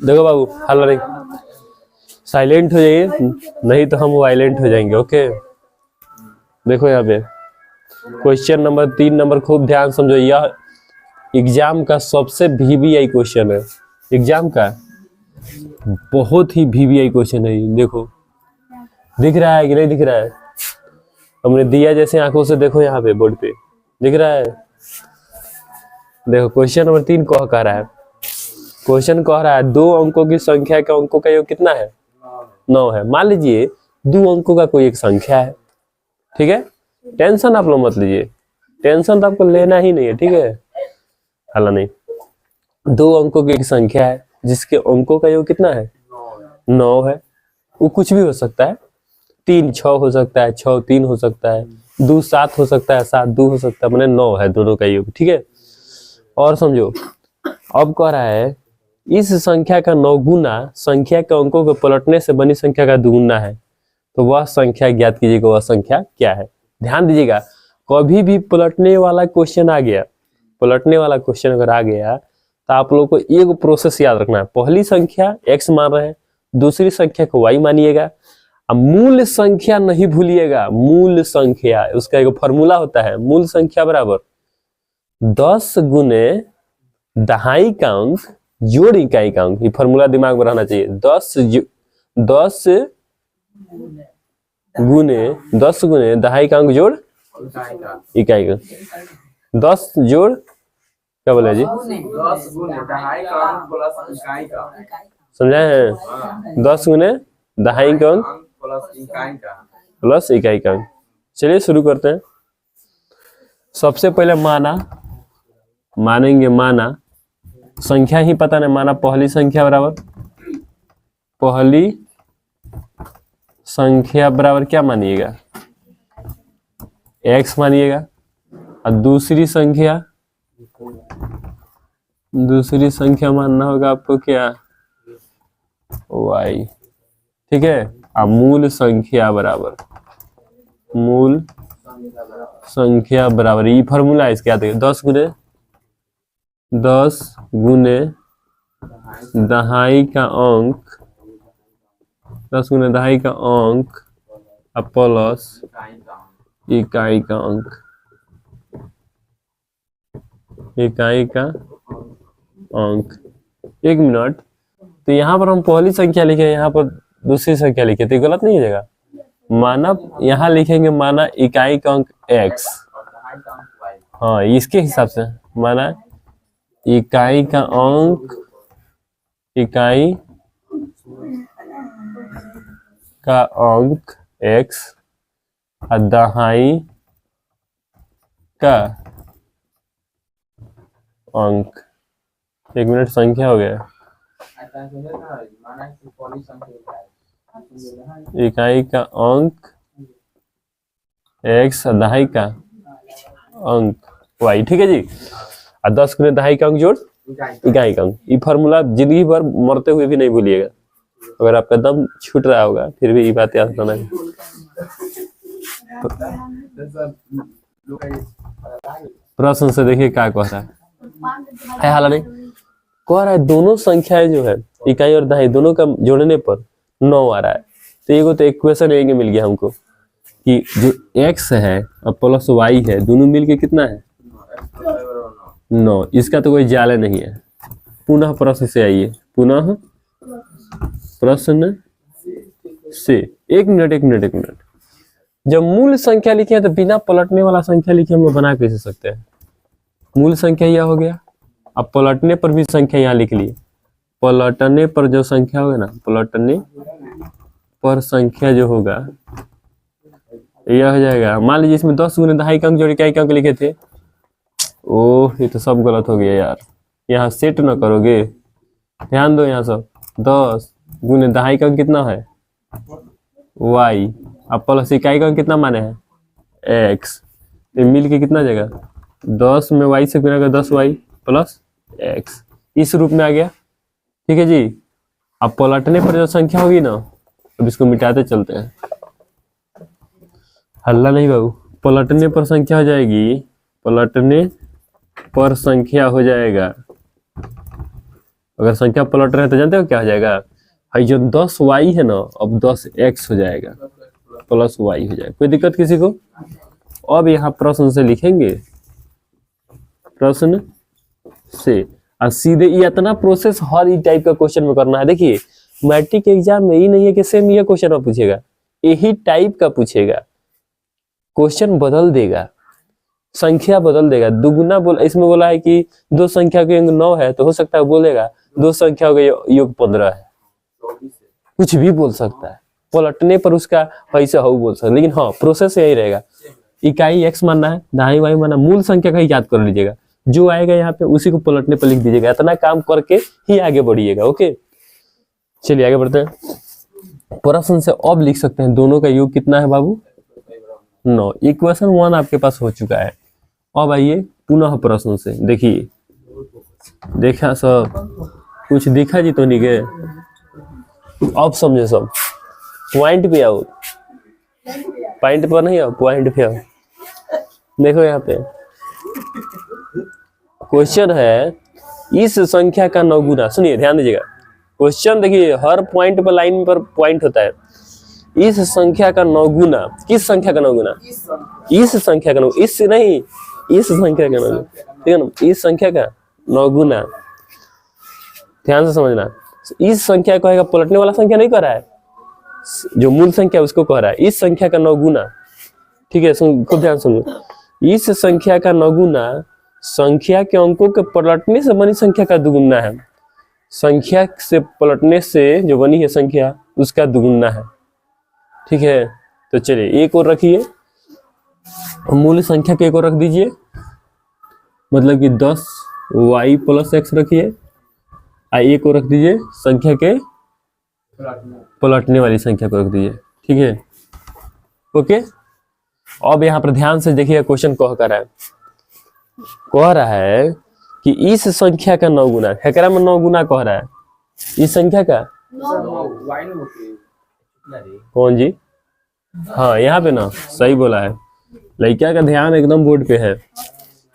देखो बाबू, हल्ला नहीं, साइलेंट हो जाइए, नहीं तो हम वायलेंट हो जाएंगे। ओके, देखो यहाँ पे क्वेश्चन नंबर 3 खूब ध्यान समझो। यह एग्जाम का सबसे वीवीआई क्वेश्चन है, एग्जाम का बहुत ही वीवीआई क्वेश्चन है। देखो दिख रहा है कि नहीं दिख रहा है? हमने दिया जैसे आंखों से देखो, यहाँ पे बोर्ड पे दिख रहा है। देखो क्वेश्चन नंबर 3 कह रहा है, क्वेश्चन कह रहा है 2 अंकों की संख्या के अंकों का योग कितना है? 9 है। मान लीजिए 2 अंकों का कोई एक संख्या है, ठीक है। टेंशन आप लोग मत लीजिए, टेंशन तो आपको लेना ही नहीं है, ठीक है। हाला नहीं, 2 अंकों की एक संख्या है जिसके अंकों का योग कितना है? 9 है। वो कुछ भी हो सकता है, 3 6 हो सकता है, 6 3 हो सकता है, 2 7 हो सकता है, 7 2 हो सकता है, मैंने 9 है दोनों का योग, ठीक है। और समझो, अब कह रहा है इस संख्या का 9 गुना संख्या के अंकों को पलटने से बनी संख्या का दुगुना है, तो वह संख्या ज्ञात कीजिएगा, वह संख्या क्या है। ध्यान दीजिएगा, कभी भी पलटने वाला क्वेश्चन आ गया, पलटने वाला क्वेश्चन अगर आ गया तो आप लोग को एक प्रोसेस याद रखना है। पहली संख्या x मान रहे हैं, दूसरी संख्या को y मानिएगा। अब मूल संख्या नहीं भूलिएगा, मूल संख्या, उसका एक फॉर्मूला होता है, मूल संख्या बराबर 10 गुने दहाई का अंक जोड़ इकाई का अंक। ये फॉर्मूला दिमाग में रहना चाहिए। 10 गुने दहाई का अंक जोड़ इकाई का, 10 जोड़ क्या बोले जी? 10 गुने दहाई का अंक प्लस इकाई का, समझाए हैं? 10 गुने दहाई का अंक प्लस इकाई का अंक। चलिए शुरू करते हैं। सबसे पहले मानेंगे माना, संख्या ही पता नहीं, माना पहली संख्या बराबर, पहली संख्या बराबर क्या मानिएगा? x मानिएगा। और दूसरी संख्या मानना होगा आपको क्या? y, ठीक है। अब मूल संख्या बराबर ये फॉर्मूला है इसके याद रखिए, 10 गुने दहाई का अंक, 10 गुने दहाई का अंक प्लस इकाई का अंक, इकाई का अंक। 1 मिनट, तो यहाँ पर हम पहली संख्या लिखे, यहाँ पर दूसरी संख्या लिखे, तो गलत नहीं हो जाएगा। माना यहाँ लिखेंगे माना इकाई का अंक x, हाँ इसके हिसाब से माना इकाई का अंक, इकाई का अंक x और दहाई का अंक। 1 मिनट, संख्या हो गया, इकाई का अंक x और दहाई का अंक y, ठीक है जी। और 10 गुने दहाई का अंक जोड़ इकाई का अंक। ये फॉर्मूला जिंदगी भर मरते हुए भी नहीं भूलिएगा, अगर आपका दम छूट रहा होगा फिर भी ये बात याद रखना है। प्रश्न से देखिए क्या कह रहा है हाला नहीं, कह रहा है दोनों संख्याएं जो है इकाई और दहाई दोनों का जोड़ने पर 9 आ रहा है। तो ये तो इक्वेशन ये मिल गया हमको कि जो x है और प्लस y है, दोनों मिलके कितना है? 9। इसका तो कोई जाले नहीं है। पुनः प्रश्न से आइए, पुनः प्रश्न से। एक मिनट, जब मूल संख्या लिखे हैं तो बिना पलटने वाला संख्या लिखे हम लोग बना कैसे सकते हैं? मूल संख्या यह हो गया, अब पलटने पर भी संख्या यहाँ लिख लिए। पलटने पर जो संख्या होगा ना, पलटने पर संख्या जो होगा यह हो जाएगा। मान लीजिए इसमें 10 गुने दहाई का अंक जोड़ इकाई का अंक लिखे थे। ओह, ये तो सब गलत हो गया यार, यहाँ सेट ना करोगे, ध्यान दो। यहाँ सब 10 गुने दहाई का अंक कितना है? y, अब प्लस इकाई का अंक कितना माने हैं? x। ये मिल के कितना जाएगा? 10 में y से गुना कर 10y प्लस x, इस रूप में आ गया, ठीक है जी। अब पलटने पर जो संख्या होगी ना, अब इसको मिटाते चलते हैं। हल्ला नहीं बाबू, पलटने पर संख्या हो जाएगी, पलटने पर संख्या हो जाएगा अगर संख्या पलट रहे हैं तो जानते हो क्या हो जाएगा, भाई जो 10y है ना अब 10x हो जाएगा प्लस y हो जाएगा। कोई दिक्कत किसी को? अब यहाँ प्रश्न से लिखेंगे, प्रश्न से और सीधे ये इतना प्रोसेस हर ई टाइप का क्वेश्चन में करना है। देखिए मैट्रिक एग्जाम में ही नहीं है कि सेम ये क्वेश्चन में पूछेगा, यही टाइप का पूछेगा, क्वेश्चन बदल देगा, संख्या बदल देगा, दुगुना बोल, इसमें बोला है कि दो संख्या का योग 9 है तो हो सकता है बोलेगा दो संख्याओं का योग 15 है, कुछ भी बोल सकता है, पलटने पर उसका पैसा हो बोल सकता है। लेकिन हाँ प्रोसेस यही रहेगा, इकाई x मानना है, दहाई y मानना, मूल संख्या का ही याद कर लीजिएगा, जो आएगा यहाँ पे उसी को पलटने पर लिख दीजिएगा, इतना काम करके ही आगे बढ़िएगा। ओके चलिए आगे बढ़ते हैं। प्रश्न से अब लिख सकते हैं दोनों का योग कितना है बाबू, 9। इक्वेशन 1 आपके पास हो चुका है। अब आइए पुनः प्रश्न से, देखिए देखा सब कुछ दिखा जी तो नहीं के, अब समझे सब, पॉइंट पे आओ, पॉइंट पर नहीं आओ, पॉइंट पे आओ। देखो यहाँ पे क्वेश्चन है इस संख्या का 9 गुना, सुनिए ध्यान दीजिएगा क्वेश्चन, देखिए हर पॉइंट पर लाइन पर पॉइंट होता है। इस संख्या का 9 गुना, किस संख्या का 9 गुना, इस संख्या का 9, इस नहीं, इस संख्या का 9 गुना, ठीक है ना, इस संख्या का 9 गुना, ध्यान से समझना, इस संख्या कहेगा, पलटने वाला संख्या नहीं कह रहा है, जो मूल संख्या उसको कह रहा है, इस संख्या का 9 गुना, ठीक है, खूब ध्यान सुनो, इस संख्या का 9 गुना संख्या के अंकों के पलटने से बनी संख्या का दुगुना है, संख्या से पलटने से जो बनी है संख्या उसका दुगुना है, ठीक है। तो चलिए एक और रखिए, मूल संख्या के एक और रख दीजिए, मतलब कि 10y प्लस x रखिए, एक और रख दीजिए संख्या के पलटने वाली संख्या को रख दीजिए, ठीक है। ओके अब यहाँ पर ध्यान से देखिए क्वेश्चन कह रहा है कि इस संख्या का 9 गुना, खैकरा में 9 गुना कह रहा है, इस संख्या का कौन जी, हाँ यहाँ पे ना सही बोला है, लड़किया का ध्यान एकदम बोर्ड पे है।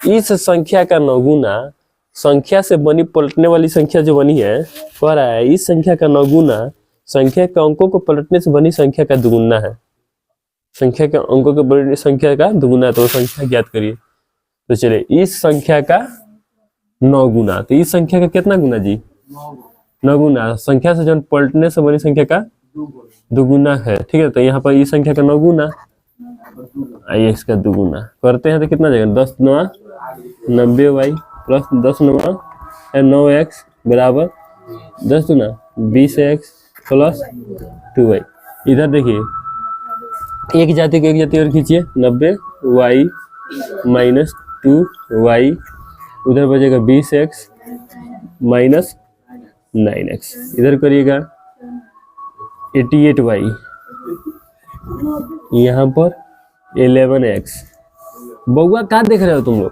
इस संख्या का 9 गुना संख्या से बनी पलटने वाली संख्या जो बनी है, कह रहा है इस संख्या का 9 गुना संख्या के अंकों को पलटने से बनी संख्या का दुगुना है, संख्या के अंकों के बड़ी संख्या का दुगुना है, तो संख्या ज्ञात करिए। तो चलिए इस संख्या का 9 गुना, तो इस संख्या का कितना गुना जी, 9 गुना, संख्या से जो पलटने से बनी संख्या का दुगुना है, ठीक है। तो यहाँ पर इस संख्या का 9 गुना, आइए इसका दुगुना करते हैं तो कितना जाएगा, 10 9 90y प्लस 10 9 9x बराबर 10 गुना 20x प्लस 2y। इधर देखिए एक जाति को एक जाति और खींचिए, 90y माइनस 2y, उधर बचेगा 20x माइनस 9x, इधर करिएगा 88y, यहाँ पर 11x। बउआ क्या देख रहे हो तुम लोग,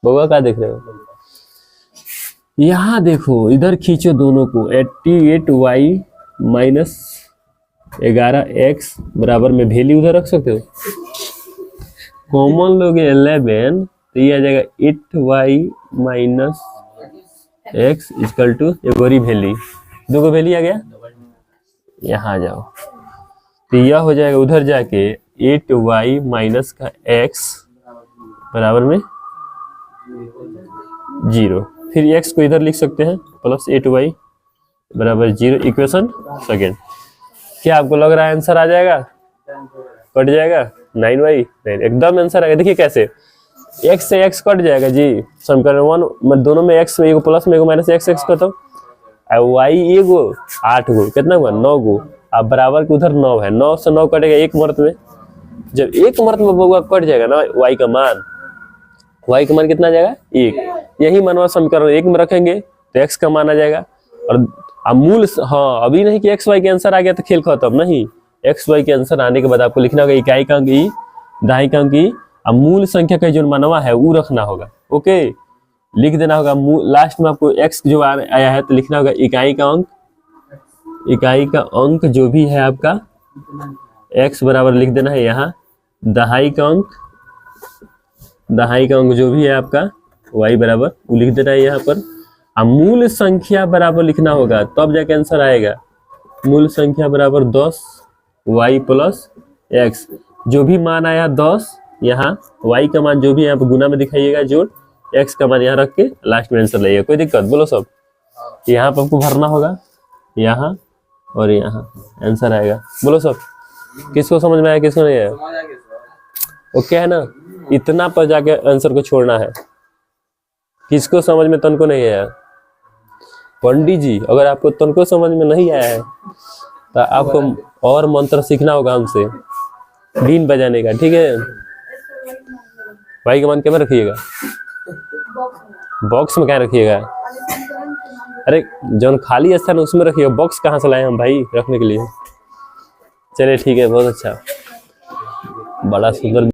बउआ क्या देख रहे हो, यहाँ देखो इधर खींचो दोनों को, 88y माइनस 11x बराबर में वैल्यू उधर रख सकते हो, कॉमन लोगे 11, तो ये आ जाएगा 8y minus x equal to एक और वैल्यू, दो को वैल्यू आ गया, यहाँ आ जाओ, तो यह हो जाएगा उधर जाके 8y माइनस का x बराबर में 0, फिर x को इधर लिख सकते हैं प्लस 8y बराबर 0, इक्वेशन सेकेंड। क्या आपको लग रहा है आंसर आ जाएगा, कट जाएगा 9y, नहीं एकदम आंसर आएगा। देखिए कैसे, x से x कट जाएगा जी, समीकरण 1 दोनों में x में एगो प्लस में एगो माइनस x खत्म, y एगो 8 गो, कितना हुआ 9 गो, अब बराबर के उधर 9 है, 9 से 9 कटेगा एक मर्त में, जब एक मर्त में बउआ कट जाएगा ना y का मान, y का मान कितना आ जाएगा 1, यही मानवा समीकरण 1 में रखेंगे तो x का मान आ जाएगा। और मूल, हाँ अभी नहीं कि x y के आंसर आ गया तो खेल खत्म, नहीं, x y के आंसर आने के बाद आपको लिखना होगा इकाई का अंक ई, दहाई का अंक ई, अब मूल संख्या का जो मानवा है वो रखना होगा। ओके लिख देना होगा, लास्ट में आपको x जो आया है तो लिखना होगा इकाई का अंक, इकाई का अंक जो भी है आपका x बराबर लिख देना है यहाँ, दहाई का अंक, दहाई का अंक जो भी है आपका y बराबर वो लिख देना है यहाँ पर, अब मूल संख्या बराबर लिखना होगा तब जाके आंसर आएगा। मूल संख्या बराबर 10 y प्लस एक्स, जो भी मान आया 10, यहाँ y का मान जो भी यहाँ पे गुना में दिखाइएगा जोड़, x का मान यहाँ रख के लास्ट में आंसर लाइएगा। कोई दिक्कत? बोलो सब। यहाँ पे आपको भरना होगा, यहाँ और यहाँ आंसर आएगा। बोलो सब। किसको समझ में आया, किसको नहीं आया? समझ आ गया सर। ओके है ना? इतना पर जाके आंसर को छोड़ना है। किसको समझ में तनको नहीं आया? पंडित जी, अगर आपको तनको समझ में नहीं आया है तो आपको और मंत्र सीखना होगा हमसे, बीन बजाने का, ठीक है? भाई का मान क्या में रखिएगा? बॉक्स में क्या रखिएगा? अरे जौन खाली स्थान उसमें रखिएगा, बॉक्स कहाँ से लाए हम भाई रखने के लिए? चलिए ठीक है, बहुत अच्छा, बड़ा सुंदर।